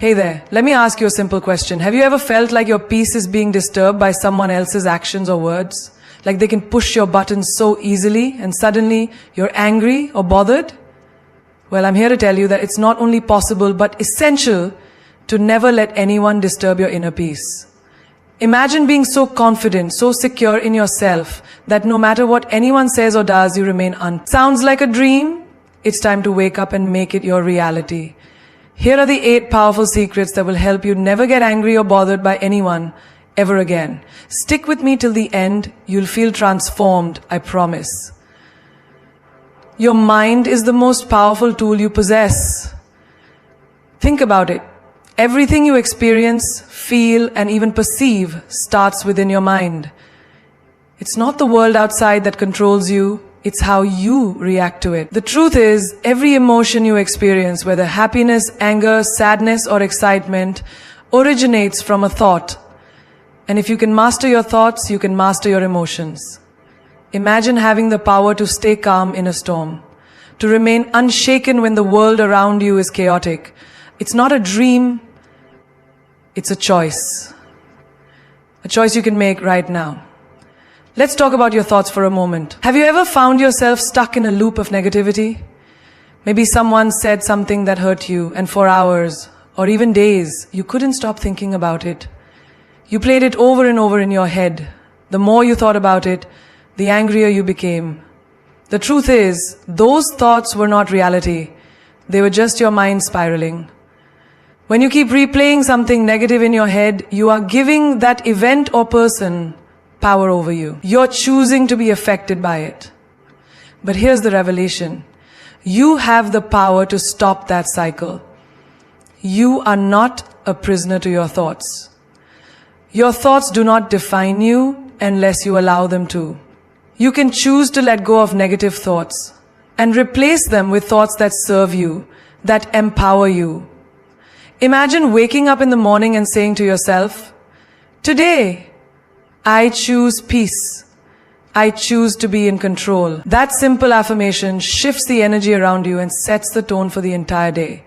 Hey there, let me ask you a simple question. Have you ever felt like your peace is being disturbed by someone else's actions or words? Like they can push your buttons so easily and suddenly you're angry or bothered? Well, I'm here to tell you that it's not only possible but essential to never let anyone disturb your inner peace. Imagine being so confident, so secure in yourself that no matter what anyone says or does, you remain Sounds like a dream? It's time to wake up and make it your reality. Here are the 8 powerful secrets that will help you never get angry or bothered by anyone ever again. Stick with me till the end. You'll feel transformed, I promise. Your mind is the most powerful tool you possess. Think about it. Everything you experience, feel, and even perceive starts within your mind. It's not the world outside that controls you. It's how you react to it. The truth is, every emotion you experience, whether happiness, anger, sadness, or excitement, originates from a thought. And if you can master your thoughts, you can master your emotions. Imagine having the power to stay calm in a storm, to remain unshaken when the world around you is chaotic. It's not a dream, it's a choice. A choice you can make right now. Let's talk about your thoughts for a moment. Have you ever found yourself stuck in a loop of negativity? Maybe someone said something that hurt you, and for hours, or even days, you couldn't stop thinking about it. You played it over and over in your head. The more you thought about it, the angrier you became. The truth is, those thoughts were not reality. They were just your mind spiraling. When you keep replaying something negative in your head, you are giving that event or person power over you. You're choosing to be affected by it. But here's the revelation. You have the power to stop that cycle. You are not a prisoner to your thoughts. Your thoughts do not define you unless you allow them to. You can choose to let go of negative thoughts and replace them with thoughts that serve you, that empower you. Imagine waking up in the morning and saying to yourself, "Today, I choose peace. I choose to be in control." That simple affirmation shifts the energy around you and sets the tone for the entire day.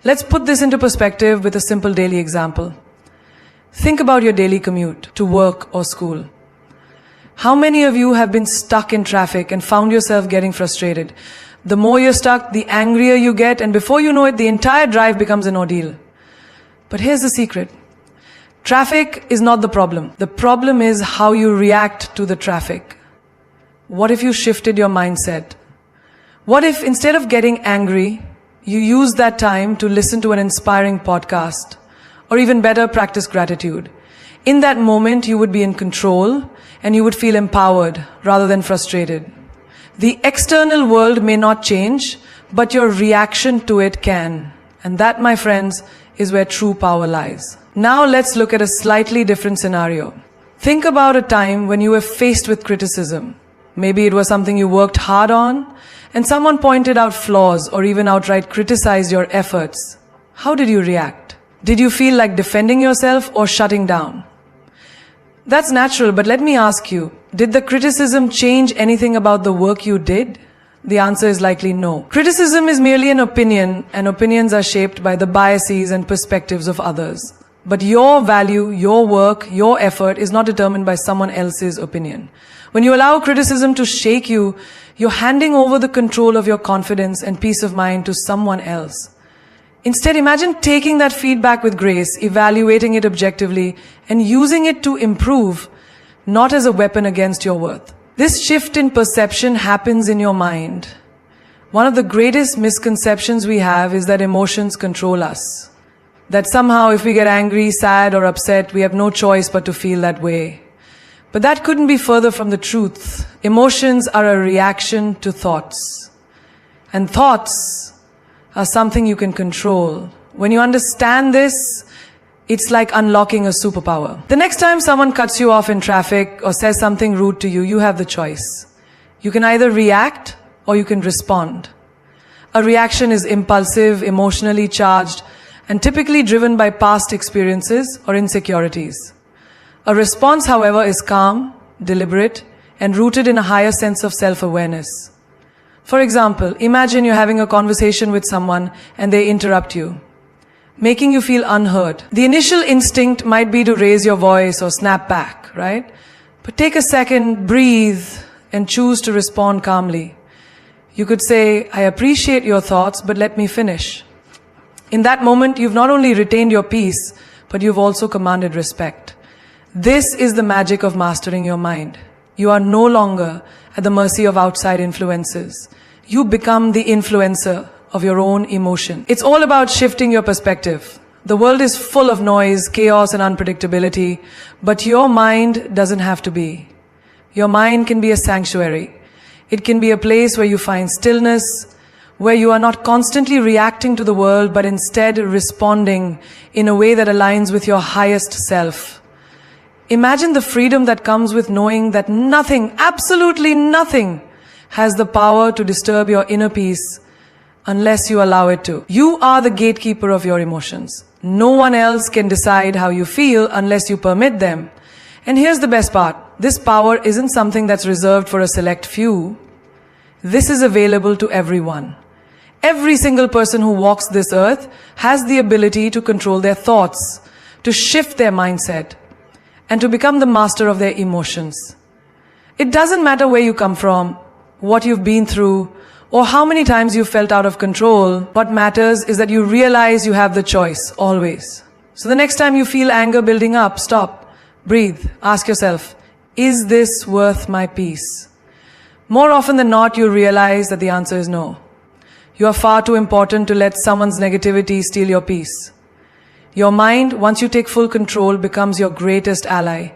Let's put this into perspective with a simple daily example. Think about your daily commute to work or school. How many of you have been stuck in traffic and found yourself getting frustrated? The more you're stuck, the angrier you get, and before you know it, the entire drive becomes an ordeal. But here's the secret. Traffic is not the problem. The problem is how you react to the traffic. What if you shifted your mindset? What if instead of getting angry, you use that time to listen to an inspiring podcast, or even better, practice gratitude? In that moment, you would be in control and you would feel empowered rather than frustrated. The external world may not change, but your reaction to it can. And that, my friends, is where true power lies. Now let's look at a slightly different scenario. Think about a time when you were faced with criticism. Maybe it was something you worked hard on, and someone pointed out flaws or even outright criticized your efforts. How did you react? Did you feel like defending yourself or shutting down? That's natural, but let me ask you, did the criticism change anything about the work you did? The answer is likely no. Criticism is merely an opinion, and opinions are shaped by the biases and perspectives of others. But your value, your work, your effort is not determined by someone else's opinion. When you allow criticism to shake you, you're handing over the control of your confidence and peace of mind to someone else. Instead, imagine taking that feedback with grace, evaluating it objectively, and using it to improve, not as a weapon against your worth. This shift in perception happens in your mind. One of the greatest misconceptions we have is that emotions control us. That somehow if we get angry, sad, or upset, we have no choice but to feel that way. But that couldn't be further from the truth. Emotions are a reaction to thoughts. And thoughts are something you can control. When you understand this, it's like unlocking a superpower. The next time someone cuts you off in traffic or says something rude to you, you have the choice. You can either react or you can respond. A reaction is impulsive, emotionally charged, and typically driven by past experiences or insecurities. A response, however, is calm, deliberate, and rooted in a higher sense of self-awareness. For example, imagine you're having a conversation with someone and they interrupt you. making you feel unheard. The initial instinct might be to raise your voice or snap back, right? But take a second, breathe, and choose to respond calmly. You could say, I appreciate your thoughts, but let me finish. In that moment, you've not only retained your peace, but you've also commanded respect. This is the magic of mastering your mind. You are no longer at the mercy of outside influences. You become the influencer of your own emotion. It's all about shifting your perspective. The world is full of noise, chaos, and unpredictability, but your mind doesn't have to be. Your mind can be a sanctuary. It can be a place where you find stillness, where you are not constantly reacting to the world, but instead responding in a way that aligns with your highest self. Imagine the freedom that comes with knowing that nothing, absolutely nothing, has the power to disturb your inner peace unless you allow it to. You are the gatekeeper of your emotions. No one else can decide how you feel unless you permit them. And here's the best part. This power isn't something that's reserved for a select few. This is available to everyone. Every single person who walks this earth has the ability to control their thoughts, to shift their mindset, and to become the master of their emotions. It doesn't matter where you come from, what you've been through, or how many times you've felt out of control. What matters is that you realize you have the choice, always. So the next time you feel anger building up, stop, breathe, ask yourself, is this worth my peace? More often than not, you'll realize that the answer is no. You are far too important to let someone's negativity steal your peace. Your mind, once you take full control, becomes your greatest ally.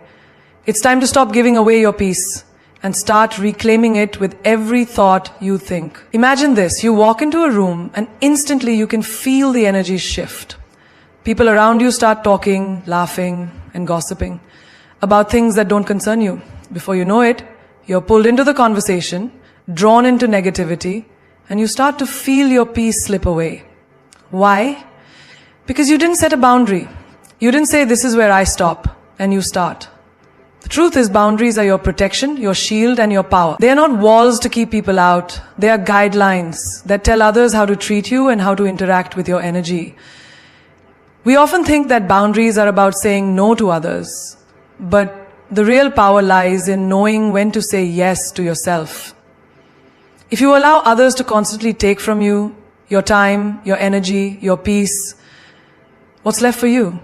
It's time to stop giving away your peace and start reclaiming it with every thought you think. Imagine this, you walk into a room and instantly you can feel the energy shift. People around you start talking, laughing, and gossiping about things that don't concern you. Before you know it, you're pulled into the conversation, drawn into negativity, and you start to feel your peace slip away. Why? Because you didn't set a boundary. You didn't say, this is where I stop, and you start. The truth is, boundaries are your protection, your shield, and your power. They are not walls to keep people out. They are guidelines that tell others how to treat you and how to interact with your energy. We often think that boundaries are about saying no to others, but the real power lies in knowing when to say yes to yourself. If you allow others to constantly take from you, your time, your energy, your peace, what's left for you?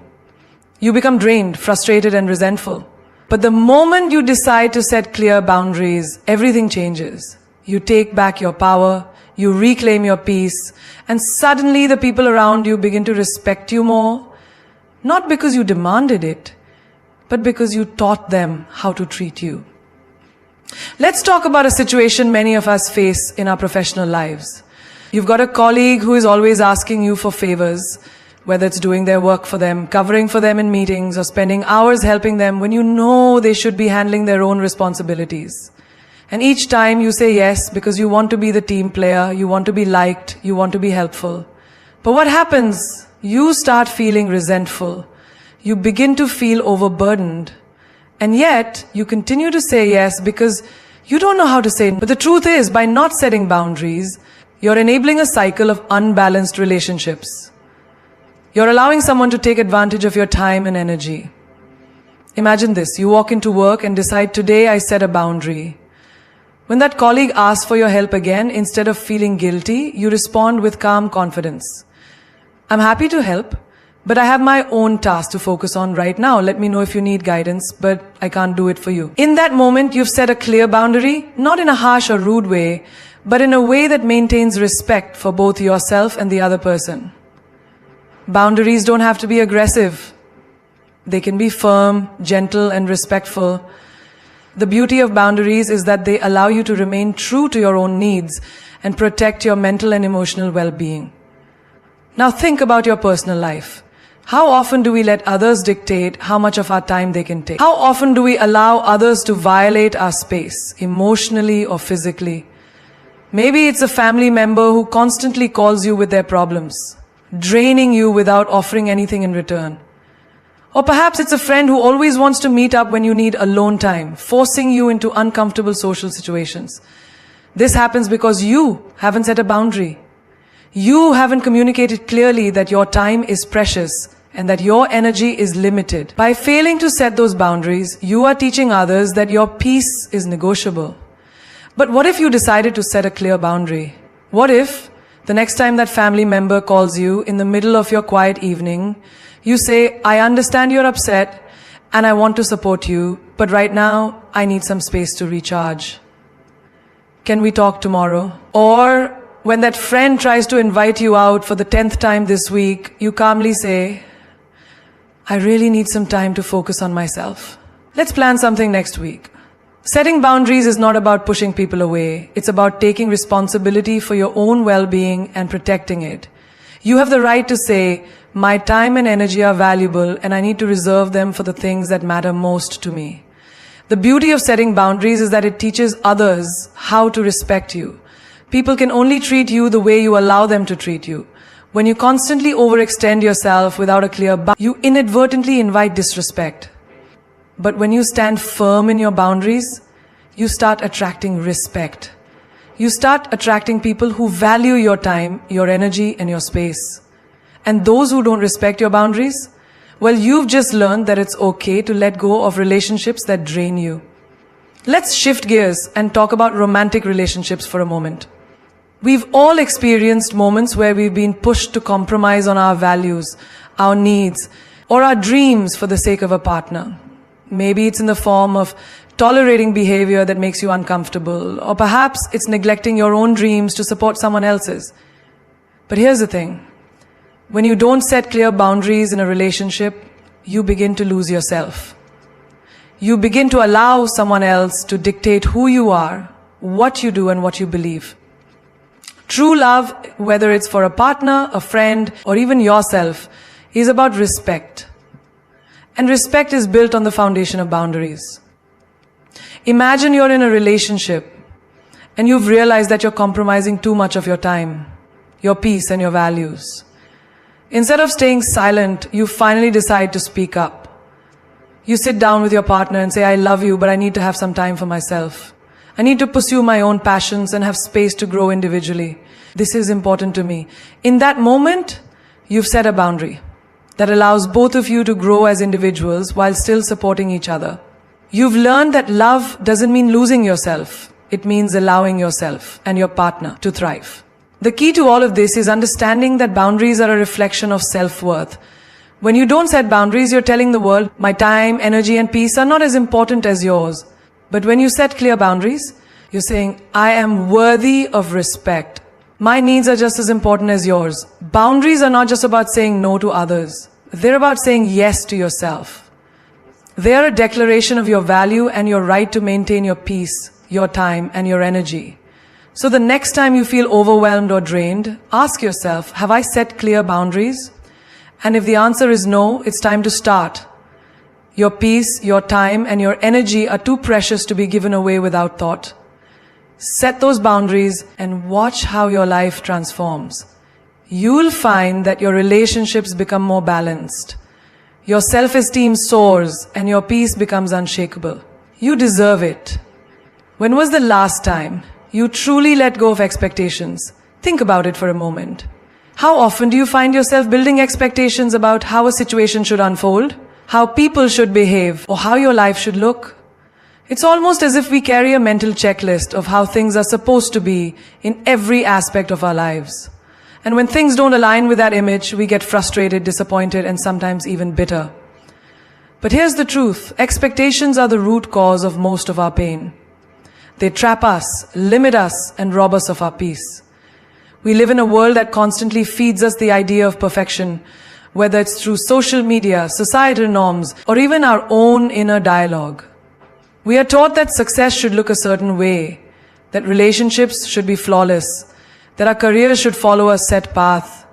You become drained, frustrated, and resentful. But the moment you decide to set clear boundaries, everything changes. You take back your power, you reclaim your peace, and suddenly the people around you begin to respect you more, not because you demanded it, but because you taught them how to treat you. Let's talk about a situation many of us face in our professional lives. You've got a colleague who is always asking you for favors, whether it's doing their work for them, covering for them in meetings, or spending hours helping them when you know they should be handling their own responsibilities. And each time you say yes because you want to be the team player, you want to be liked, you want to be helpful. But what happens? You start feeling resentful. You begin to feel overburdened. And yet, you continue to say yes because you don't know how to say no. But the truth is, by not setting boundaries, you're enabling a cycle of unbalanced relationships. You're allowing someone to take advantage of your time and energy. Imagine this, you walk into work and decide, today I set a boundary. When that colleague asks for your help again, instead of feeling guilty, you respond with calm confidence. I'm happy to help, but I have my own task to focus on right now. Let me know if you need guidance, but I can't do it for you. In that moment, you've set a clear boundary, not in a harsh or rude way, but in a way that maintains respect for both yourself and the other person. Boundaries don't have to be aggressive. They can be firm, gentle, and respectful. The beauty of boundaries is that they allow you to remain true to your own needs and protect your mental and emotional well-being. Now think about your personal life. How often do we let others dictate how much of our time they can take? How often do we allow others to violate our space, emotionally or physically? Maybe it's a family member who constantly calls you with their problems, draining you without offering anything in return. Or perhaps it's a friend who always wants to meet up when you need alone time, forcing you into uncomfortable social situations. This happens because you haven't set a boundary. You haven't communicated clearly that your time is precious and that your energy is limited. By failing to set those boundaries, you are teaching others that your peace is negotiable. But what if you decided to set a clear boundary? What if the next time that family member calls you in the middle of your quiet evening, you say, I understand you're upset and I want to support you, but right now I need some space to recharge. Can we talk tomorrow? Or when that friend tries to invite you out for the 10th time this week, you calmly say, I really need some time to focus on myself. Let's plan something next week. Setting boundaries is not about pushing people away. It's about taking responsibility for your own well-being and protecting it. You have the right to say, my time and energy are valuable and I need to reserve them for the things that matter most to me. The beauty of setting boundaries is that it teaches others how to respect you. People can only treat you the way you allow them to treat you. When you constantly overextend yourself without a clear boundary, you inadvertently invite disrespect. But when you stand firm in your boundaries, you start attracting respect. You start attracting people who value your time, your energy, and your space. And those who don't respect your boundaries, well, you've just learned that it's okay to let go of relationships that drain you. Let's shift gears and talk about romantic relationships for a moment. We've all experienced moments where we've been pushed to compromise on our values, our needs, or our dreams for the sake of a partner. Maybe it's in the form of tolerating behavior that makes you uncomfortable, or perhaps it's neglecting your own dreams to support someone else's. But here's the thing. When you don't set clear boundaries in a relationship, you begin to lose yourself. You begin to allow someone else to dictate who you are, what you do, and what you believe. True love, whether it's for a partner, a friend, or even yourself, is about respect. And respect is built on the foundation of boundaries. Imagine you're in a relationship and you've realized that you're compromising too much of your time, your peace, and your values. Instead of staying silent, you finally decide to speak up. You sit down with your partner and say, I love you, but I need to have some time for myself. I need to pursue my own passions and have space to grow individually. This is important to me. In that moment, you've set a boundary that allows both of you to grow as individuals while still supporting each other. You've learned that love doesn't mean losing yourself. It means allowing yourself and your partner to thrive. The key to all of this is understanding that boundaries are a reflection of self-worth. When you don't set boundaries, you're telling the world, my time, energy, and peace are not as important as yours. But when you set clear boundaries, you're saying, I am worthy of respect. My needs are just as important as yours. Boundaries are not just about saying no to others. They're about saying yes to yourself. They are a declaration of your value and your right to maintain your peace, your time, and your energy. So the next time you feel overwhelmed or drained, ask yourself, have I set clear boundaries? And if the answer is no, it's time to start. Your peace, your time, and your energy are too precious to be given away without thought. Set those boundaries and watch how your life transforms. You'll find that your relationships become more balanced. Your self-esteem soars and your peace becomes unshakable. You deserve it. When was the last time you truly let go of expectations? Think about it for a moment. How often do you find yourself building expectations about how a situation should unfold, how people should behave, or how your life should look? It's almost as if we carry a mental checklist of how things are supposed to be in every aspect of our lives. And when things don't align with that image, we get frustrated, disappointed, and sometimes even bitter. But here's the truth. Expectations are the root cause of most of our pain. They trap us, limit us, and rob us of our peace. We live in a world that constantly feeds us the idea of perfection, whether it's through social media, societal norms, or even our own inner dialogue. We are taught that success should look a certain way, that relationships should be flawless, that our careers should follow a set path.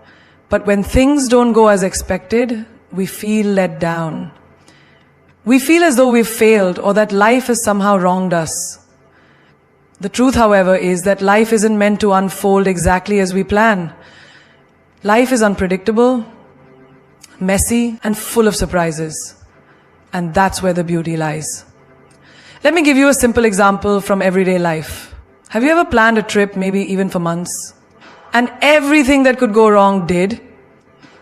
But when things don't go as expected, we feel let down. We feel as though we've failed or that life has somehow wronged us. The truth, however, is that life isn't meant to unfold exactly as we plan. Life is unpredictable, messy, and full of surprises. And that's where the beauty lies. Let me give you a simple example from everyday life. Have you ever planned a trip, maybe even for months? and everything that could go wrong did.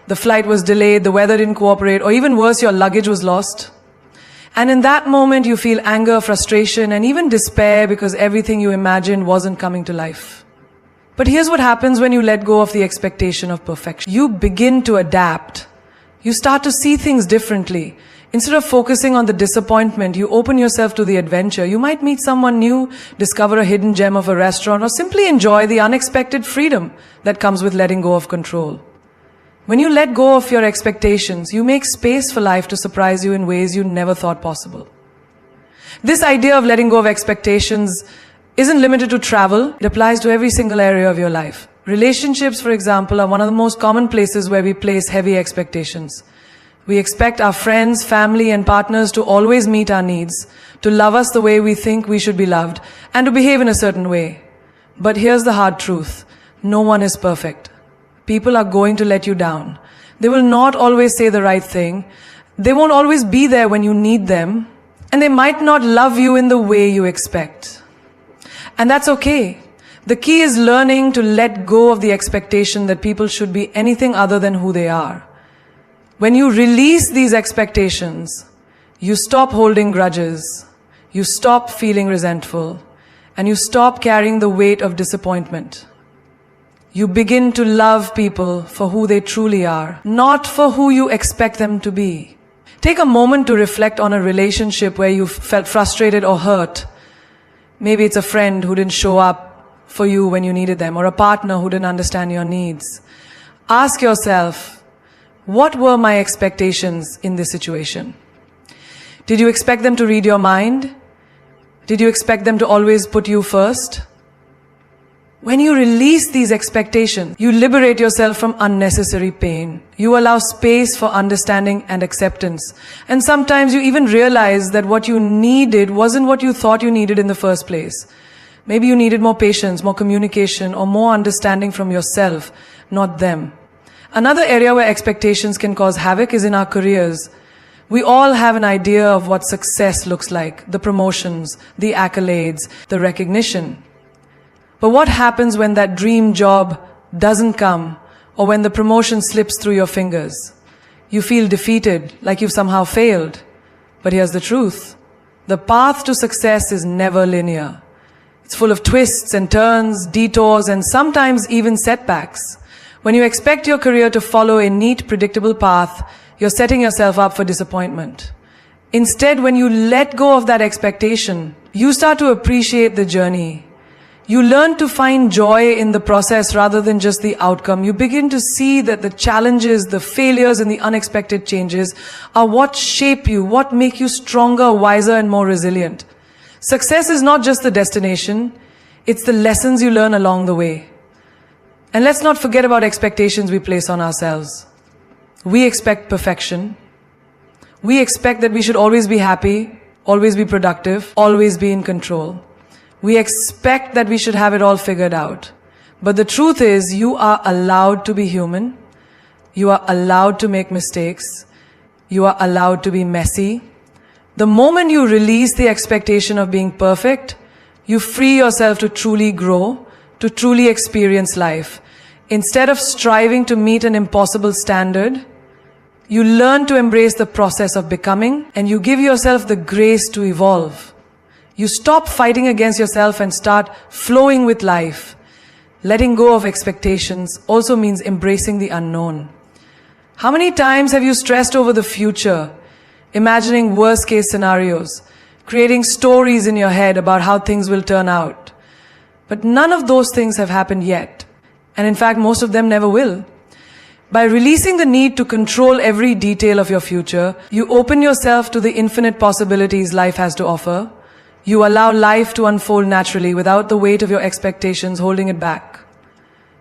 The flight was delayed, the weather didn't cooperate, or even worse, your luggage was lost. And in that moment, you feel anger, frustration, and even despair because everything you imagined wasn't coming to life. But here's what happens when you let go of the expectation of perfection. You begin to adapt. You start to see things differently. Instead of focusing on the disappointment, you open yourself to the adventure. You might meet someone new, discover a hidden gem of a restaurant, or simply enjoy the unexpected freedom that comes with letting go of control. When you let go of your expectations, you make space for life to surprise you in ways you never thought possible. This idea of letting go of expectations isn't limited to travel. It applies to every single area of your life. Relationships, for example, are one of the most common places where we place heavy expectations. We expect our friends, family, and partners to always meet our needs, to love us the way we think we should be loved, and to behave in a certain way. But here's the hard truth. No one is perfect. People are going to let you down. They will not always say the right thing. They won't always be there when you need them. And they might not love you in the way you expect. And that's okay. The key is learning to let go of the expectation that people should be anything other than who they are. When you release these expectations, you stop holding grudges, you stop feeling resentful, and you stop carrying the weight of disappointment. You begin to love people for who they truly are, not for who you expect them to be. Take a moment to reflect on a relationship where you felt frustrated or hurt. Maybe it's a friend who didn't show up for you when you needed them, or a partner who didn't understand your needs. Ask yourself, what were my expectations in this situation? Did you expect them to read your mind? Did you expect them to always put you first? When you release these expectations, you liberate yourself from unnecessary pain. You allow space for understanding and acceptance. And sometimes you even realize that what you needed wasn't what you thought you needed in the first place. Maybe you needed more patience, more communication, or more understanding from yourself, not them. Another area where expectations can cause havoc is in our careers. We all have an idea of what success looks like, the promotions, the accolades, the recognition. But what happens when that dream job doesn't come, or when the promotion slips through your fingers? You feel defeated, like you've somehow failed. But here's the truth. The path to success is never linear. It's full of twists and turns, detours, and sometimes even setbacks. When you expect your career to follow a neat, predictable path, you're setting yourself up for disappointment. Instead, when you let go of that expectation, you start to appreciate the journey. You learn to find joy in the process rather than just the outcome. You begin to see that the challenges, the failures, and the unexpected changes are what shape you, what make you stronger, wiser, and more resilient. Success is not just the destination, it's the lessons you learn along the way. And let's not forget about expectations we place on ourselves. We expect perfection. We expect that we should always be happy, always be productive, always be in control. We expect that we should have it all figured out. But the truth is, you are allowed to be human. You are allowed to make mistakes. You are allowed to be messy. The moment you release the expectation of being perfect, you free yourself to truly grow, to truly experience life. Instead of striving to meet an impossible standard, you learn to embrace the process of becoming, and you give yourself the grace to evolve. You stop fighting against yourself and start flowing with life. Letting go of expectations also means embracing the unknown. How many times have you stressed over the future, imagining worst-case scenarios, creating stories in your head about how things will turn out? But none of those things have happened yet. And in fact, most of them never will. By releasing the need to control every detail of your future, you open yourself to the infinite possibilities life has to offer. You allow life to unfold naturally without the weight of your expectations holding it back.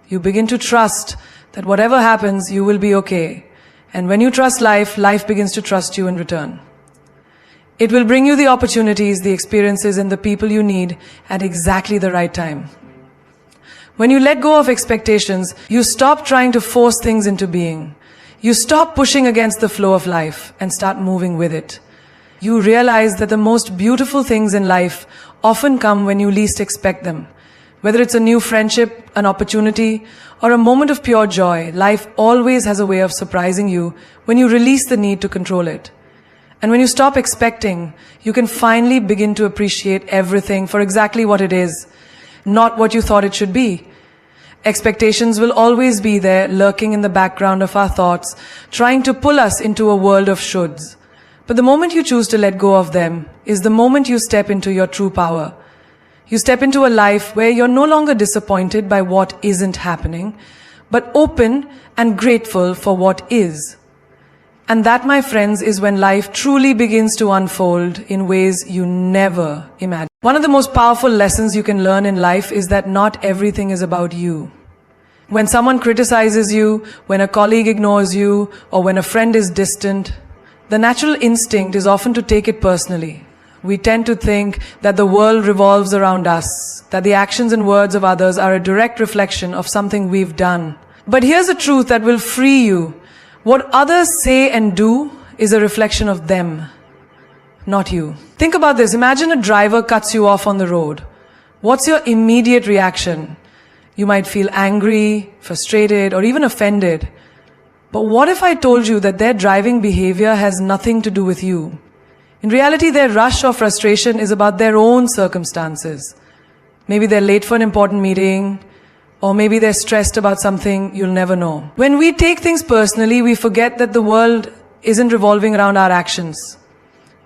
You begin to trust that whatever happens, you will be okay. And when you trust life, life begins to trust you in return. It will bring you the opportunities, the experiences, and the people you need at exactly the right time. When you let go of expectations, you stop trying to force things into being. You stop pushing against the flow of life and start moving with it. You realize that the most beautiful things in life often come when you least expect them, Whether it's a new friendship, an opportunity, or a moment of pure joy, life always has a way of surprising you when you release the need to control it. And when you stop expecting, you can finally begin to appreciate everything for exactly what it is, not what you thought it should be. Expectations will always be there, lurking in the background of our thoughts, trying to pull us into a world of shoulds. But the moment you choose to let go of them is the moment you step into your true power. You step into a life where you're no longer disappointed by what isn't happening, but open and grateful for what is. And that, my friends, is when life truly begins to unfold in ways you never imagined. One of the most powerful lessons you can learn in life is that not everything is about you. When someone criticizes you, when a colleague ignores you, or when a friend is distant, the natural instinct is often to take it personally. We tend to think that the world revolves around us, that the actions and words of others are a direct reflection of something we've done. But here's the truth that will free you. What others say and do is a reflection of them, not you. Think about this. Imagine a driver cuts you off on the road. What's your immediate reaction? You might feel angry, frustrated, or even offended. But what if I told you that their driving behavior has nothing to do with you? In reality, their rush or frustration is about their own circumstances. Maybe they're late for an important meeting, or maybe they're stressed about something you'll never know. When we take things personally, we forget that the world isn't revolving around our actions.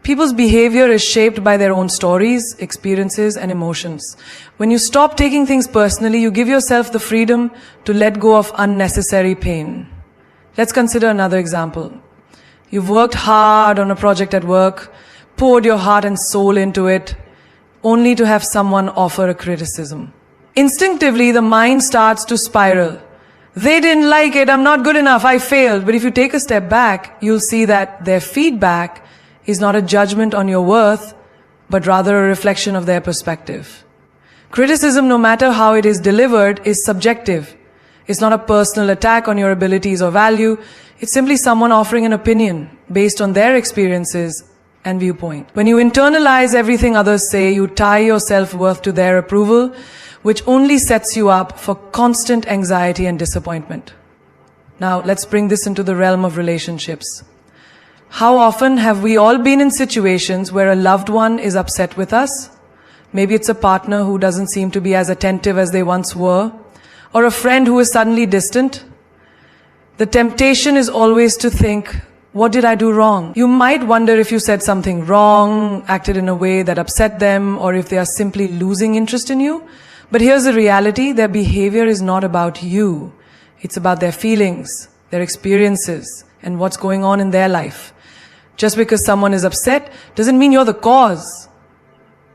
People's behavior is shaped by their own stories, experiences, and emotions. When you stop taking things personally, you give yourself the freedom to let go of unnecessary pain. Let's consider another example. You've worked hard on a project at work, poured your heart and soul into it, only to have someone offer a criticism. Instinctively, the mind starts to spiral. They didn't like it, I'm not good enough, I failed. But if you take a step back, you'll see that their feedback is not a judgment on your worth, but rather a reflection of their perspective. Criticism, no matter how it is delivered, is subjective. It's not a personal attack on your abilities or value. It's simply someone offering an opinion based on their experiences and viewpoint. When you internalize everything others say, you tie your self-worth to their approval, which only sets you up for constant anxiety and disappointment. Now, let's bring this into the realm of relationships. How often have we all been in situations where a loved one is upset with us? Maybe it's a partner who doesn't seem to be as attentive as they once were, or a friend who is suddenly distant. The temptation is always to think, what did I do wrong? You might wonder if you said something wrong, acted in a way that upset them, or if they are simply losing interest in you. But here's the reality, their behavior is not about you. It's about their feelings, their experiences, and what's going on in their life. Just because someone is upset doesn't mean you're the cause.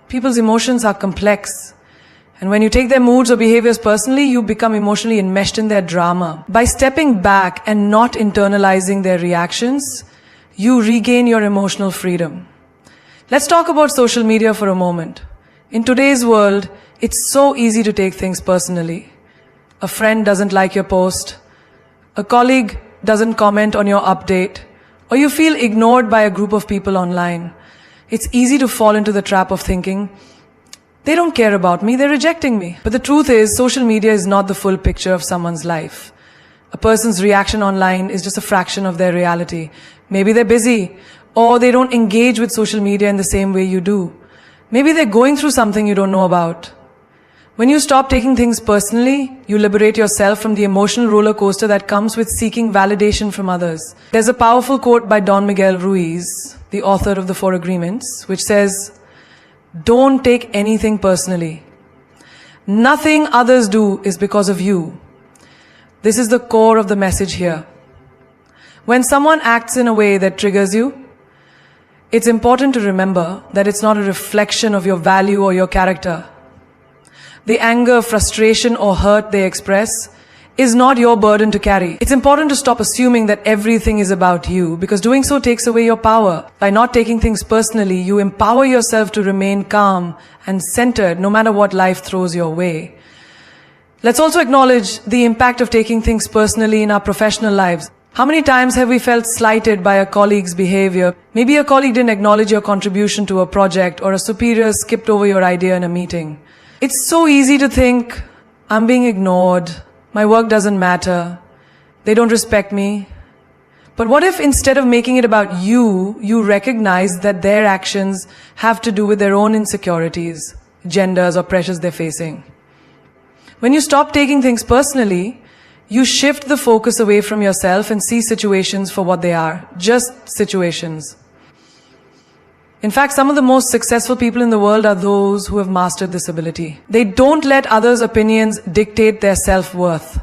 People's emotions are complex. And when you take their moods or behaviors personally, you become emotionally enmeshed in their drama. By stepping back and not internalizing their reactions, you regain your emotional freedom. Let's talk about social media for a moment. In today's world, it's so easy to take things personally. A friend doesn't like your post, a colleague doesn't comment on your update, or you feel ignored by a group of people online. It's easy to fall into the trap of thinking, they don't care about me, they're rejecting me. But the truth is, social media is not the full picture of someone's life. A person's reaction online is just a fraction of their reality. Maybe they're busy, or they don't engage with social media in the same way you do. Maybe they're going through something you don't know about. When you stop taking things personally, you liberate yourself from the emotional roller coaster that comes with seeking validation from others. There's a powerful quote by Don Miguel Ruiz, the author of The Four Agreements, which says, "Don't take anything personally. Nothing others do is because of you." This is the core of the message here. When someone acts in a way that triggers you, it's important to remember that it's not a reflection of your value or your character. The anger, frustration, or hurt they express is not your burden to carry. It's important to stop assuming that everything is about you, because doing so takes away your power. By not taking things personally, you empower yourself to remain calm and centered no matter what life throws your way. Let's also acknowledge the impact of taking things personally in our professional lives. How many times have we felt slighted by a colleague's behavior? Maybe a colleague didn't acknowledge your contribution to a project, or a superior skipped over your idea in a meeting. It's so easy to think, I'm being ignored, my work doesn't matter, they don't respect me. But what if instead of making it about you, you recognize that their actions have to do with their own insecurities, genders, or pressures they're facing? When you stop taking things personally, you shift the focus away from yourself and see situations for what they are, just situations. In fact, some of the most successful people in the world are those who have mastered this ability. They don't let others' opinions dictate their self-worth.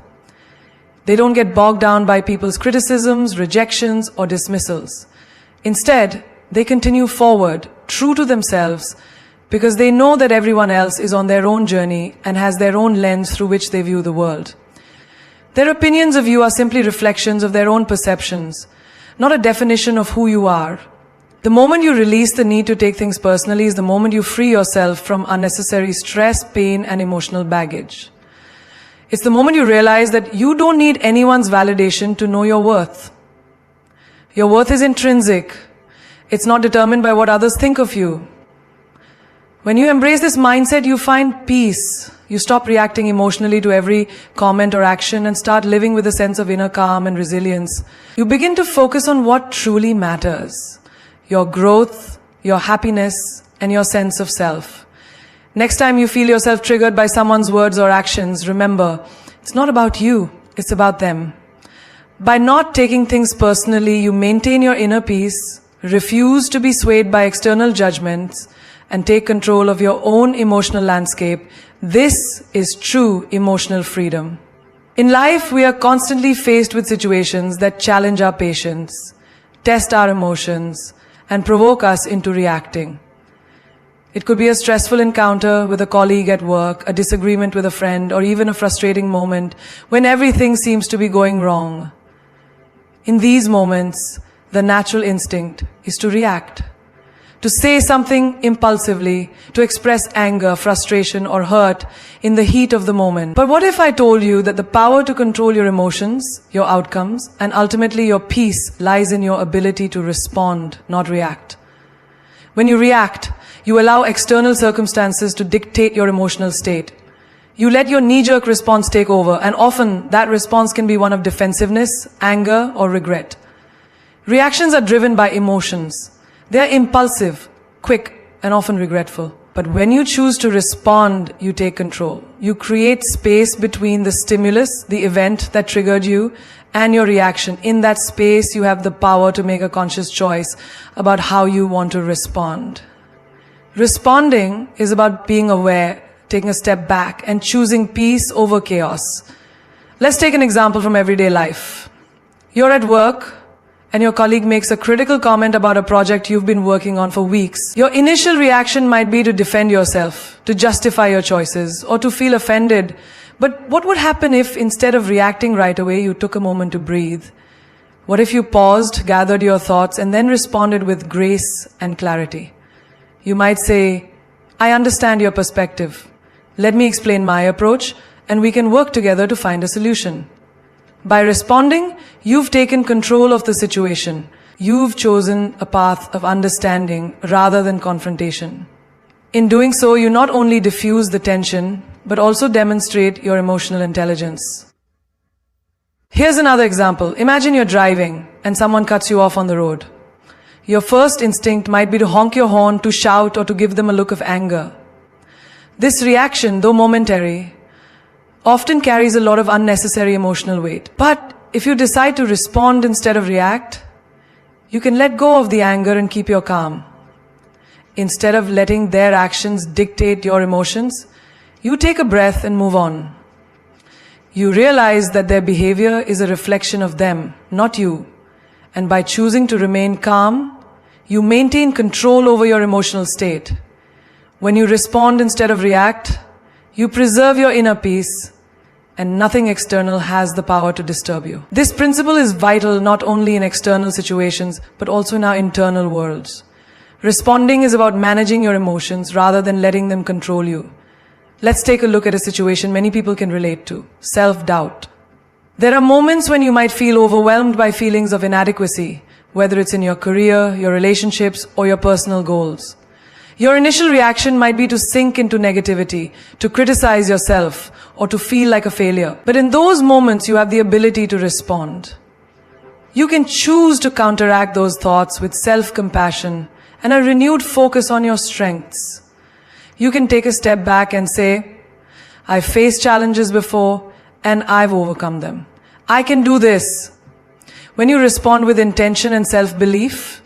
They don't get bogged down by people's criticisms, rejections, or dismissals. Instead, they continue forward, true to themselves, because they know that everyone else is on their own journey and has their own lens through which they view the world. Their opinions of you are simply reflections of their own perceptions, not a definition of who you are. The moment you release the need to take things personally is the moment you free yourself from unnecessary stress, pain, and emotional baggage. It's the moment you realize that you don't need anyone's validation to know your worth. Your worth is intrinsic. It's not determined by what others think of you. When you embrace this mindset, you find peace. You stop reacting emotionally to every comment or action and start living with a sense of inner calm and resilience. You begin to focus on what truly matters: your growth, your happiness, and your sense of self. Next time you feel yourself triggered by someone's words or actions, remember, it's not about you, it's about them. By not taking things personally, you maintain your inner peace, refuse to be swayed by external judgments, and take control of your own emotional landscape. This is true emotional freedom. In life, we are constantly faced with situations that challenge our patience, test our emotions, and provoke us into reacting. It could be a stressful encounter with a colleague at work, a disagreement with a friend, or even a frustrating moment when everything seems to be going wrong. In these moments, the natural instinct is to react, to say something impulsively, to express anger, frustration, or hurt in the heat of the moment. But what if I told you that the power to control your emotions, your outcomes, and ultimately your peace lies in your ability to respond, not react? When you react, you allow external circumstances to dictate your emotional state. You let your knee-jerk response take over, and often that response can be one of defensiveness, anger, or regret. Reactions are driven by emotions. They are impulsive, quick, and often regretful. But when you choose to respond, you take control. You create space between the stimulus, the event that triggered you, and your reaction. In that space, you have the power to make a conscious choice about how you want to respond. Responding is about being aware, taking a step back, and choosing peace over chaos. Let's take an example from everyday life. You're at work, and your colleague makes a critical comment about a project you've been working on for weeks. Your initial reaction might be to defend yourself, to justify your choices, or to feel offended. But what would happen if, instead of reacting right away, you took a moment to breathe? What if you paused, gathered your thoughts, and then responded with grace and clarity? You might say, I understand your perspective. Let me explain my approach, and we can work together to find a solution. By responding, you've taken control of the situation. You've chosen a path of understanding rather than confrontation. In doing so, you not only diffuse the tension, but also demonstrate your emotional intelligence. Here's another example. Imagine you're driving and someone cuts you off on the road. Your first instinct might be to honk your horn, to shout, or to give them a look of anger. This reaction, though momentary, often carries a lot of unnecessary emotional weight. But if you decide to respond instead of react, you can let go of the anger and keep your calm. Instead of letting their actions dictate your emotions, you take a breath and move on. You realize that their behavior is a reflection of them, not you. And by choosing to remain calm, you maintain control over your emotional state. When you respond instead of react, you preserve your inner peace, and nothing external has the power to disturb you. This principle is vital not only in external situations, but also in our internal worlds. Responding is about managing your emotions rather than letting them control you. Let's take a look at a situation many people can relate to: self-doubt. There are moments when you might feel overwhelmed by feelings of inadequacy, whether it's in your career, your relationships, or your personal goals. Your initial reaction might be to sink into negativity, to criticize yourself, or to feel like a failure. But in those moments, you have the ability to respond. You can choose to counteract those thoughts with self-compassion and a renewed focus on your strengths. You can take a step back and say, I've faced challenges before and I've overcome them. I can do this. When you respond with intention and self-belief,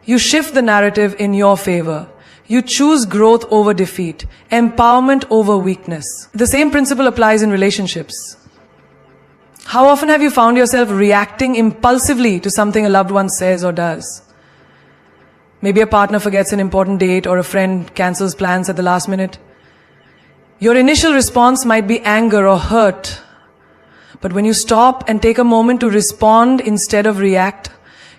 you shift the narrative in your favor. You choose growth over defeat, empowerment over weakness. The same principle applies in relationships. How often have you found yourself reacting impulsively to something a loved one says or does? Maybe a partner forgets an important date or a friend cancels plans at the last minute. Your initial response might be anger or hurt. But when you stop and take a moment to respond instead of react,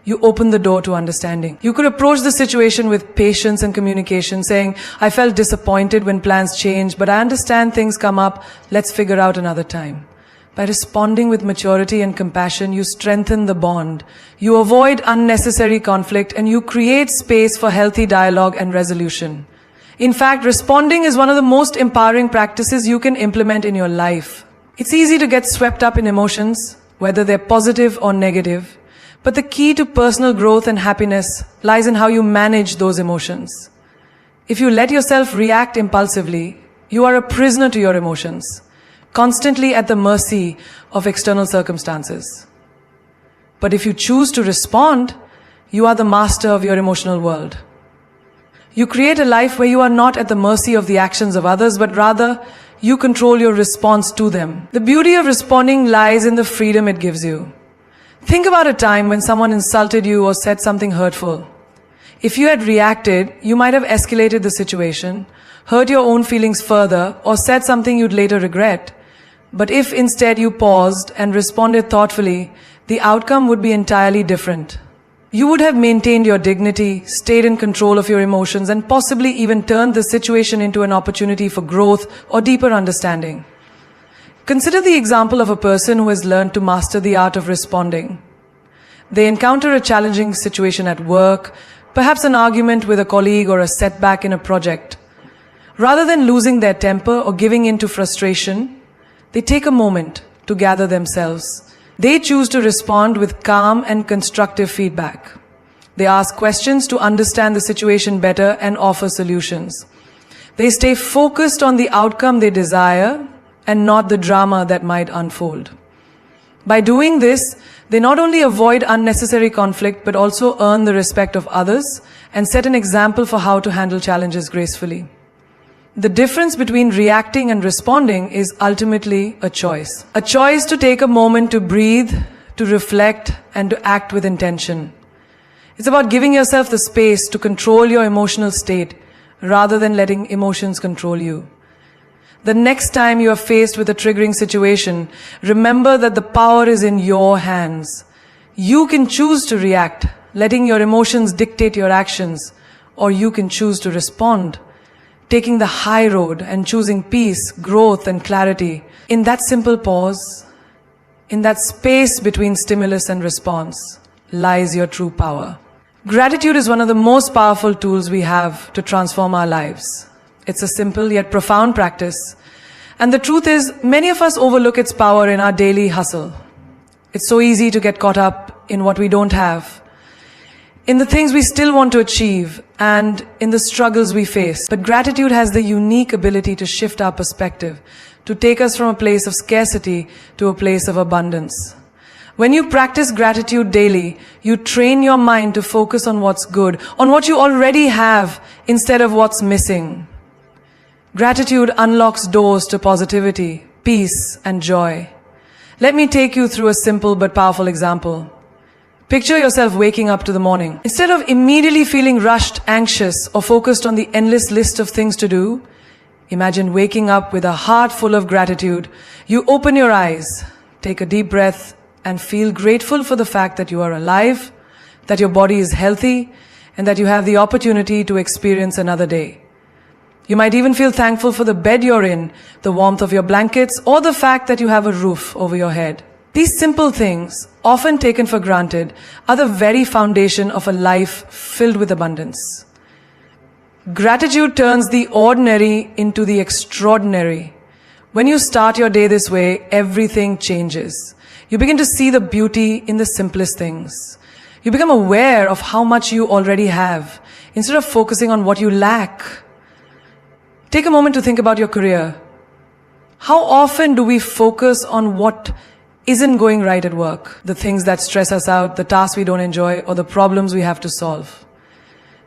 you open the door to understanding. You could approach the situation with patience and communication, saying, I felt disappointed when plans changed, but I understand things come up. Let's figure out another time. By responding with maturity and compassion, you strengthen the bond. You avoid unnecessary conflict and you create space for healthy dialogue and resolution. In fact, responding is one of the most empowering practices you can implement in your life. It's easy to get swept up in emotions, whether they're positive or negative. But the key to personal growth and happiness lies in how you manage those emotions. If you let yourself react impulsively, you are a prisoner to your emotions, constantly at the mercy of external circumstances. But if you choose to respond, you are the master of your emotional world. You create a life where you are not at the mercy of the actions of others, but rather you control your response to them. The beauty of responding lies in the freedom it gives you. Think about a time when someone insulted you or said something hurtful. If you had reacted, you might have escalated the situation, hurt your own feelings further, or said something you'd later regret. But if instead you paused and responded thoughtfully, the outcome would be entirely different. You would have maintained your dignity, stayed in control of your emotions, and possibly even turned the situation into an opportunity for growth or deeper understanding. Consider the example of a person who has learned to master the art of responding. They encounter a challenging situation at work, perhaps an argument with a colleague or a setback in a project. Rather than losing their temper or giving in to frustration, they take a moment to gather themselves. They choose to respond with calm and constructive feedback. They ask questions to understand the situation better and offer solutions. They stay focused on the outcome they desire and not the drama that might unfold. By doing this, they not only avoid unnecessary conflict but also earn the respect of others and set an example for how to handle challenges gracefully. The difference between reacting and responding is ultimately a choice. A choice to take a moment to breathe, to reflect, and to act with intention. It's about giving yourself the space to control your emotional state rather than letting emotions control you. The next time you are faced with a triggering situation, remember that the power is in your hands. You can choose to react, letting your emotions dictate your actions, or you can choose to respond, taking the high road and choosing peace, growth, and clarity. In that simple pause, in that space between stimulus and response, lies your true power. Gratitude is one of the most powerful tools we have to transform our lives. It's a simple yet profound practice. And the truth is, many of us overlook its power in our daily hustle. It's so easy to get caught up in what we don't have, in the things we still want to achieve, and in the struggles we face. But gratitude has the unique ability to shift our perspective, to take us from a place of scarcity to a place of abundance. When you practice gratitude daily, you train your mind to focus on what's good, on what you already have, instead of what's missing. Gratitude unlocks doors to positivity, peace, and joy. Let me take you through a simple but powerful example. Picture yourself waking up to the morning. Instead of immediately feeling rushed, anxious, or focused on the endless list of things to do, imagine waking up with a heart full of gratitude. You open your eyes, take a deep breath, and feel grateful for the fact that you are alive, that your body is healthy, and that you have the opportunity to experience another day. You might even feel thankful for the bed you're in, the warmth of your blankets, or the fact that you have a roof over your head. These simple things, often taken for granted, are the very foundation of a life filled with abundance. Gratitude turns the ordinary into the extraordinary. When you start your day this way, everything changes. You begin to see the beauty in the simplest things. You become aware of how much you already have, instead of focusing on what you lack. Take a moment to think about your career. How often do we focus on what isn't going right at work? The things that stress us out, the tasks we don't enjoy, or the problems we have to solve.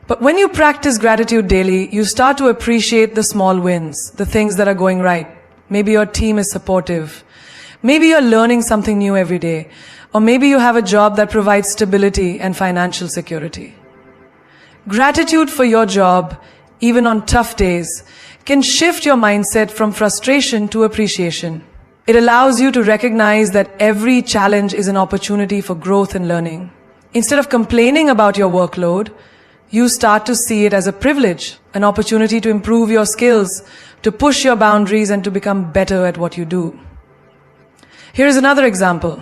But when you practice gratitude daily, you start to appreciate the small wins, the things that are going right. Maybe your team is supportive. Maybe you're learning something new every day. Or maybe you have a job that provides stability and financial security. Gratitude for your job, even on tough days, can shift your mindset from frustration to appreciation. It allows you to recognize that every challenge is an opportunity for growth and learning. Instead of complaining about your workload, you start to see it as a privilege, an opportunity to improve your skills, to push your boundaries, and to become better at what you do. Here is another example.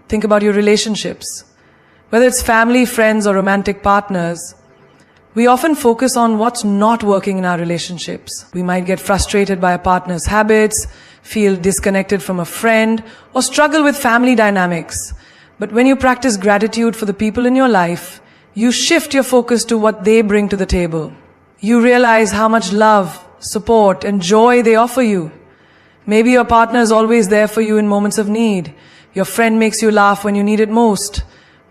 Think about your relationships. Whether it's family, friends, or romantic partners, we often focus on what's not working in our relationships. We might get frustrated by a partner's habits, feel disconnected from a friend, or struggle with family dynamics. But when you practice gratitude for the people in your life, you shift your focus to what they bring to the table. You realize how much love, support, and joy they offer you. Maybe your partner is always there for you in moments of need. Your friend makes you laugh when you need it most.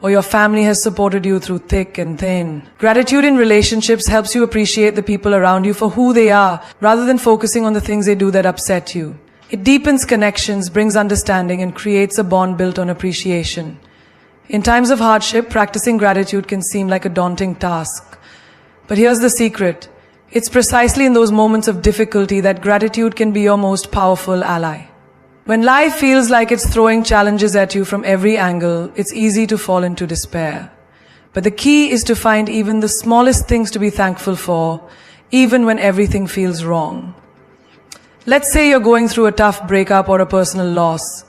Or your family has supported you through thick and thin. Gratitude in relationships helps you appreciate the people around you for who they are, rather than focusing on the things they do that upset you. It deepens connections, brings understanding, and creates a bond built on appreciation. In times of hardship, practicing gratitude can seem like a daunting task. But here's the secret. It's precisely in those moments of difficulty that gratitude can be your most powerful ally. When life feels like it's throwing challenges at you from every angle, it's easy to fall into despair. But the key is to find even the smallest things to be thankful for, even when everything feels wrong. Let's say you're going through a tough breakup or a personal loss.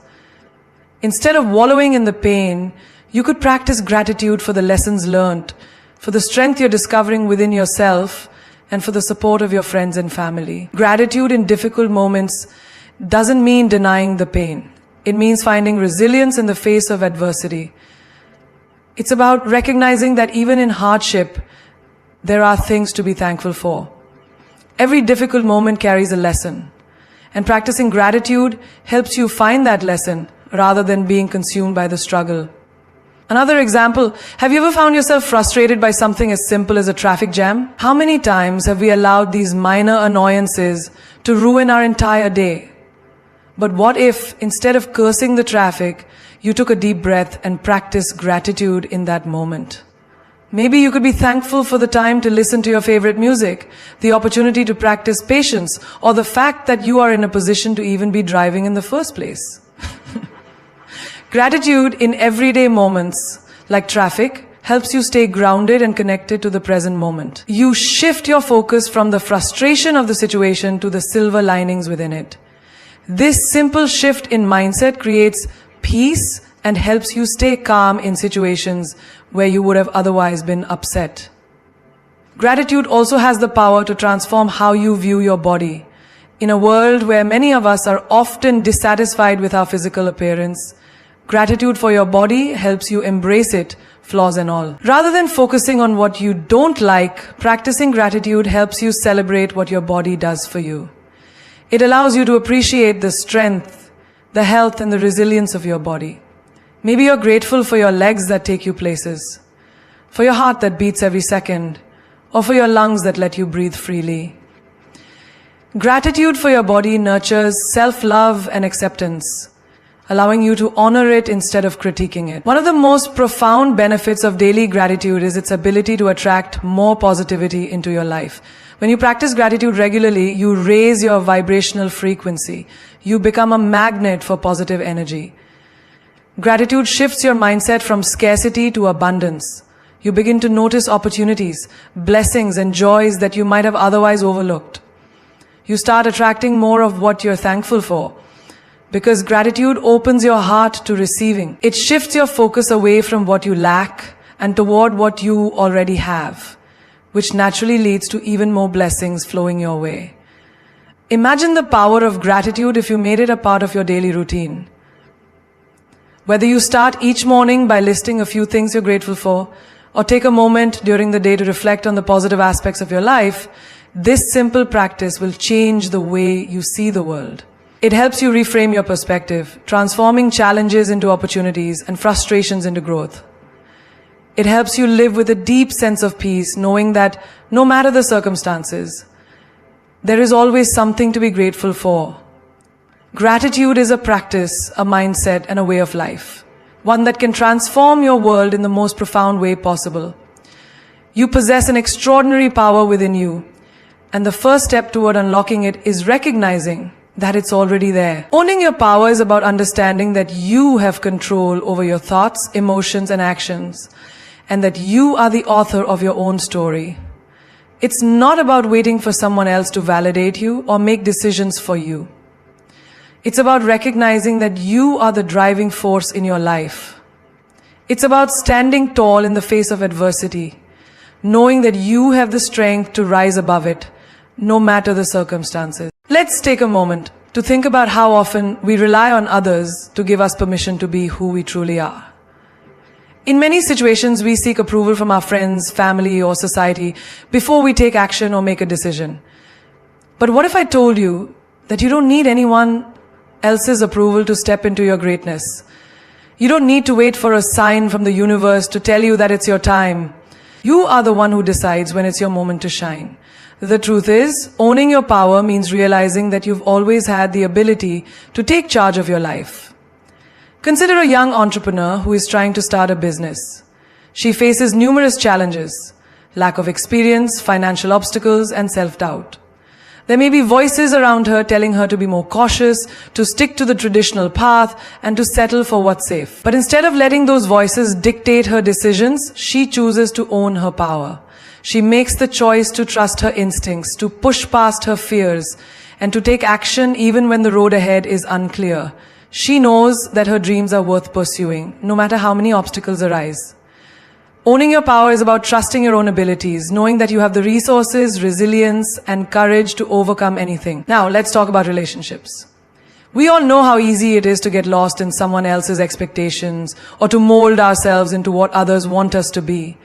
Instead of wallowing in the pain, you could practice gratitude for the lessons learned, for the strength you're discovering within yourself, and for the support of your friends and family. Gratitude in difficult moments doesn't mean denying the pain. It means finding resilience in the face of adversity. It's about recognizing that even in hardship, there are things to be thankful for. Every difficult moment carries a lesson. And practicing gratitude helps you find that lesson rather than being consumed by the struggle. Another example, have you ever found yourself frustrated by something as simple as a traffic jam? How many times have we allowed these minor annoyances to ruin our entire day? But what if, instead of cursing the traffic, you took a deep breath and practiced gratitude in that moment? Maybe you could be thankful for the time to listen to your favorite music, the opportunity to practice patience, or the fact that you are in a position to even be driving in the first place. Gratitude in everyday moments, like traffic, helps you stay grounded and connected to the present moment. You shift your focus from the frustration of the situation to the silver linings within it. This simple shift in mindset creates peace and helps you stay calm in situations where you would have otherwise been upset. Gratitude also has the power to transform how you view your body. In a world where many of us are often dissatisfied with our physical appearance, gratitude for your body helps you embrace it, flaws and all. Rather than focusing on what you don't like, practicing gratitude helps you celebrate what your body does for you. It allows you to appreciate the strength, the health, and the resilience of your body. Maybe you're grateful for your legs that take you places, for your heart that beats every second, or for your lungs that let you breathe freely. Gratitude for your body nurtures self-love and acceptance, allowing you to honor it instead of critiquing it. One of the most profound benefits of daily gratitude is its ability to attract more positivity into your life. When you practice gratitude regularly, you raise your vibrational frequency. You become a magnet for positive energy. Gratitude shifts your mindset from scarcity to abundance. You begin to notice opportunities, blessings, and joys that you might have otherwise overlooked. You start attracting more of what you're thankful for, because gratitude opens your heart to receiving. It shifts your focus away from what you lack and toward what you already have. which naturally leads to even more blessings flowing your way. Imagine the power of gratitude if you made it a part of your daily routine. Whether you start each morning by listing a few things you're grateful for, or take a moment during the day to reflect on the positive aspects of your life, this simple practice will change the way you see the world. It helps you reframe your perspective, transforming challenges into opportunities and frustrations into growth. It helps you live with a deep sense of peace, knowing that no matter the circumstances, there is always something to be grateful for. Gratitude is a practice, a mindset, and a way of life. One that can transform your world in the most profound way possible. You possess an extraordinary power within you, and the first step toward unlocking it is recognizing that it's already there. Owning your power is about understanding that you have control over your thoughts, emotions, and actions, and that you are the author of your own story. It's not about waiting for someone else to validate you or make decisions for you. It's about recognizing that you are the driving force in your life. It's about standing tall in the face of adversity, knowing that you have the strength to rise above it, no matter the circumstances. Let's take a moment to think about how often we rely on others to give us permission to be who we truly are. In many situations, we seek approval from our friends, family, or society before we take action or make a decision. But what if I told you that you don't need anyone else's approval to step into your greatness? You don't need to wait for a sign from the universe to tell you that it's your time. You are the one who decides when it's your moment to shine. The truth is, owning your power means realizing that you've always had the ability to take charge of your life. Consider a young entrepreneur who is trying to start a business. She faces numerous challenges: lack of experience, financial obstacles, and self-doubt. There may be voices around her telling her to be more cautious, to stick to the traditional path, and to settle for what's safe. But instead of letting those voices dictate her decisions, she chooses to own her power. She makes the choice to trust her instincts, to push past her fears, and to take action even when the road ahead is unclear. She knows that her dreams are worth pursuing, no matter how many obstacles arise. Owning your power is about trusting your own abilities, knowing that you have the resources, resilience, and courage to overcome anything. Now, let's talk about relationships. We all know how easy it is to get lost in someone else's expectations or to mold ourselves into what others want us to be.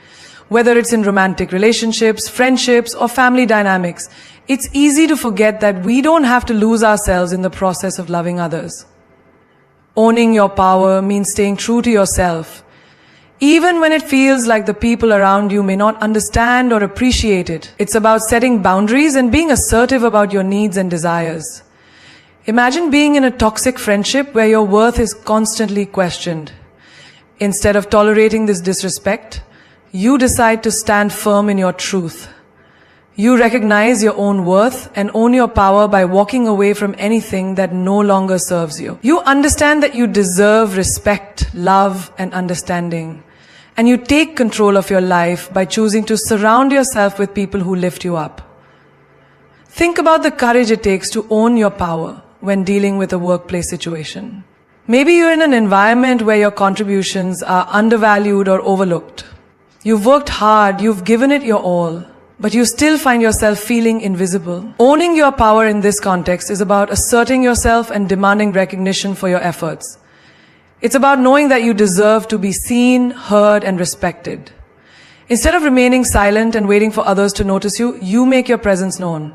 Whether it's in romantic relationships, friendships, or family dynamics, it's easy to forget that we don't have to lose ourselves in the process of loving others. Owning your power means staying true to yourself, even when it feels like the people around you may not understand or appreciate it. It's about setting boundaries and being assertive about your needs and desires. Imagine being in a toxic friendship where your worth is constantly questioned. Instead of tolerating this disrespect, you decide to stand firm in your truth. You recognize your own worth and own your power by walking away from anything that no longer serves you. You understand that you deserve respect, love, and understanding. And you take control of your life by choosing to surround yourself with people who lift you up. Think about the courage it takes to own your power when dealing with a workplace situation. Maybe you're in an environment where your contributions are undervalued or overlooked. You've worked hard, you've given it your all, but you still find yourself feeling invisible. Owning your power in this context is about asserting yourself and demanding recognition for your efforts. It's about knowing that you deserve to be seen, heard, and respected. Instead of remaining silent and waiting for others to notice you, you make your presence known.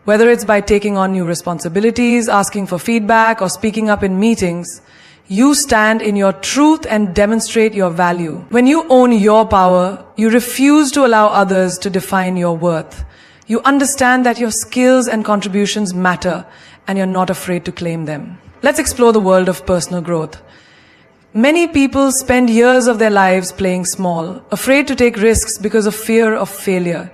Whether it's by taking on new responsibilities, asking for feedback, or speaking up in meetings, you stand in your truth and demonstrate your value. When you own your power, you refuse to allow others to define your worth. You understand that your skills and contributions matter, and you're not afraid to claim them. Let's explore the world of personal growth. Many people spend years of their lives playing small, afraid to take risks because of fear of failure.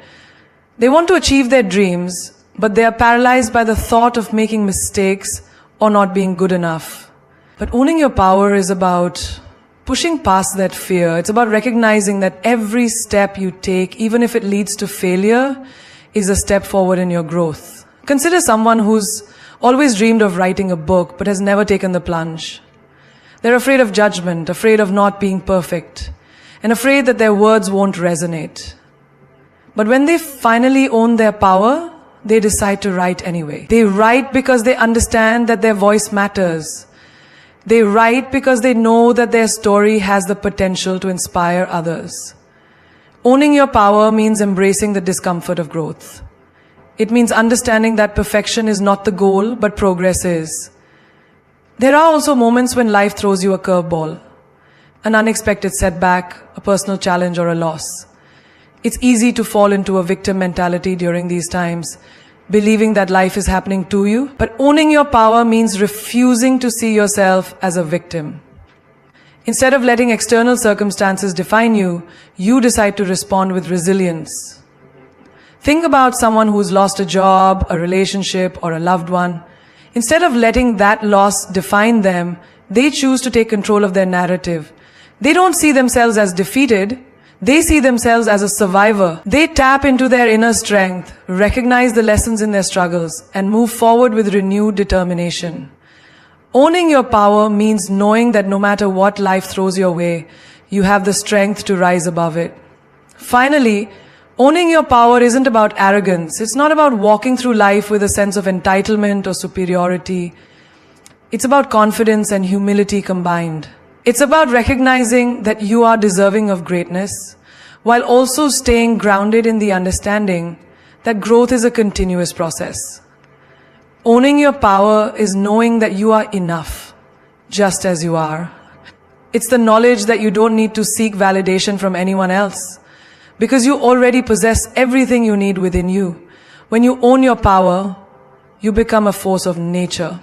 They want to achieve their dreams, but they are paralyzed by the thought of making mistakes or not being good enough. But owning your power is about pushing past that fear. It's about recognizing that every step you take, even if it leads to failure, is a step forward in your growth. Consider someone who's always dreamed of writing a book but has never taken the plunge. They're afraid of judgment, afraid of not being perfect, and afraid that their words won't resonate. But when they finally own their power, they decide to write anyway. They write because they understand that their voice matters. They write because they know that their story has the potential to inspire others. Owning your power means embracing the discomfort of growth. It means understanding that perfection is not the goal, but progress is. There are also moments when life throws you a curveball, an unexpected setback, a personal challenge, or a loss. It's easy to fall into a victim mentality during these times, believing that life is happening to you. But owning your power means refusing to see yourself as a victim. Instead of letting external circumstances define you, you decide to respond with resilience. Think about someone who's lost a job, a relationship, or a loved one. Instead of letting that loss define them, they choose to take control of their narrative. They don't see themselves as defeated. They see themselves as a survivor. They tap into their inner strength, recognize the lessons in their struggles, and move forward with renewed determination. Owning your power means knowing that no matter what life throws your way, you have the strength to rise above it. Finally, owning your power isn't about arrogance. It's not about walking through life with a sense of entitlement or superiority. It's about confidence and humility combined. It's about recognizing that you are deserving of greatness, while also staying grounded in the understanding that growth is a continuous process. Owning your power is knowing that you are enough, just as you are. It's the knowledge that you don't need to seek validation from anyone else, because you already possess everything you need within you. When you own your power, you become a force of nature.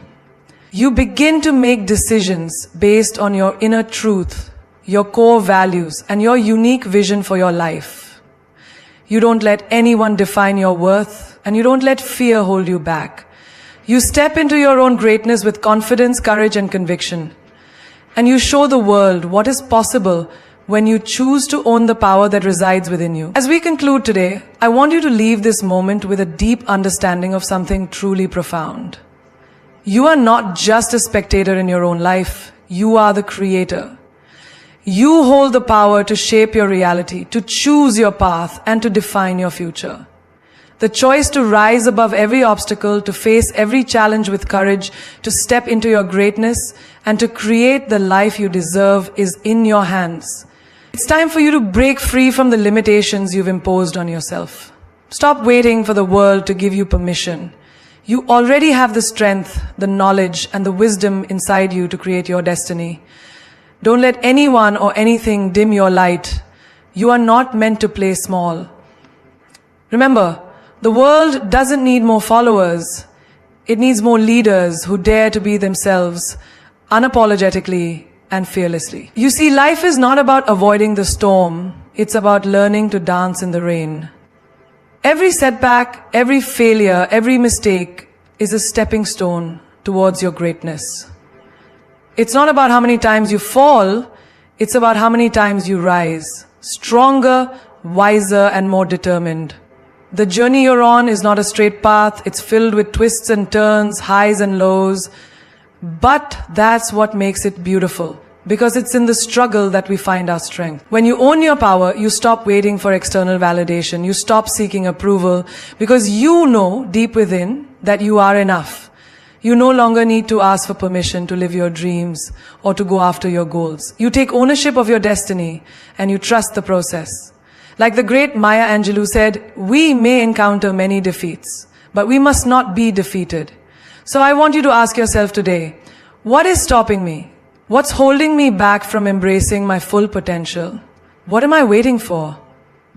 You begin to make decisions based on your inner truth, your core values, and your unique vision for your life. You don't let anyone define your worth, and you don't let fear hold you back. You step into your own greatness with confidence, courage, and conviction. And you show the world what is possible when you choose to own the power that resides within you. As we conclude today, I want you to leave this moment with a deep understanding of something truly profound. You are not just a spectator in your own life. You are the creator. You hold the power to shape your reality, to choose your path, and to define your future. The choice to rise above every obstacle, to face every challenge with courage, to step into your greatness, and to create the life you deserve is in your hands. It's time for you to break free from the limitations you've imposed on yourself. Stop waiting for the world to give you permission. You already have the strength, the knowledge, and the wisdom inside you to create your destiny. Don't let anyone or anything dim your light. You are not meant to play small. Remember, the world doesn't need more followers. It needs more leaders who dare to be themselves, unapologetically and fearlessly. You see, life is not about avoiding the storm. It's about learning to dance in the rain. Every setback, every failure, every mistake is a stepping stone towards your greatness. It's not about how many times you fall, it's about how many times you rise, stronger, wiser, and more determined. The journey you're on is not a straight path. It's filled with twists and turns, highs and lows. But that's what makes it beautiful, because it's in the struggle that we find our strength. When you own your power, you stop waiting for external validation. You stop seeking approval, because you know deep within that you are enough. You no longer need to ask for permission to live your dreams or to go after your goals. You take ownership of your destiny and you trust the process. Like the great Maya Angelou said, we may encounter many defeats, but we must not be defeated. So I want you to ask yourself today, what is stopping me? What's holding me back from embracing my full potential? What am I waiting for?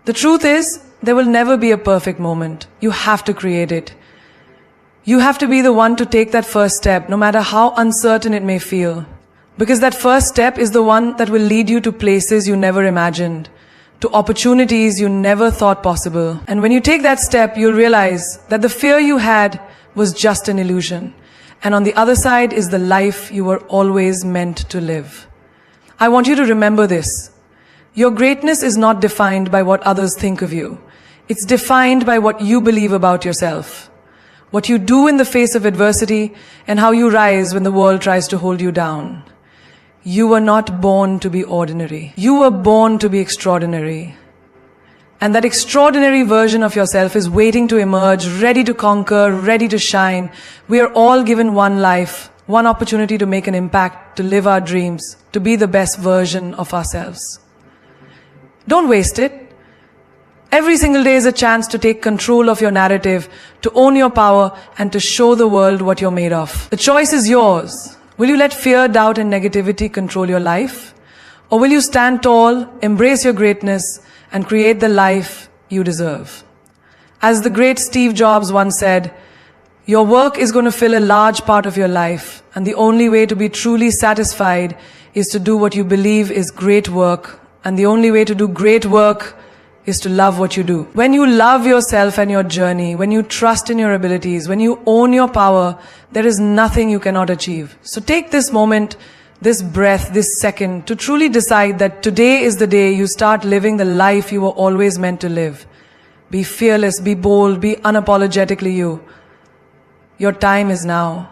The truth is, there will never be a perfect moment. You have to create it. You have to be the one to take that first step, no matter how uncertain it may feel. Because that first step is the one that will lead you to places you never imagined, to opportunities you never thought possible. And when you take that step, you'll realize that the fear you had was just an illusion. And on the other side is the life you were always meant to live. I want you to remember this. Your greatness is not defined by what others think of you. It's defined by what you believe about yourself, what you do in the face of adversity, and how you rise when the world tries to hold you down. You were not born to be ordinary. You were born to be extraordinary. And that extraordinary version of yourself is waiting to emerge, ready to conquer, ready to shine. We are all given one life, one opportunity to make an impact, to live our dreams, to be the best version of ourselves. Don't waste it. Every single day is a chance to take control of your narrative, to own your power, and to show the world what you're made of. The choice is yours. Will you let fear, doubt, and negativity control your life? Or will you stand tall, embrace your greatness, and create the life you deserve? As the great Steve Jobs once said, your work is going to fill a large part of your life, and the only way to be truly satisfied is to do what you believe is great work, and the only way to do great work is to love what you do. When you love yourself and your journey, when you trust in your abilities, when you own your power, there is nothing you cannot achieve. So take this moment, this breath, this second, to truly decide that today is the day you start living the life you were always meant to live. Be fearless, be bold, be unapologetically you. Your time is now.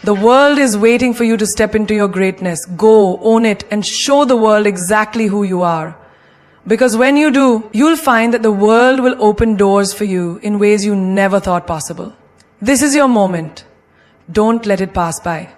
The world is waiting for you to step into your greatness. Go, own it, and show the world exactly who you are. Because when you do, you'll find that the world will open doors for you in ways you never thought possible. This is your moment. Don't let it pass by.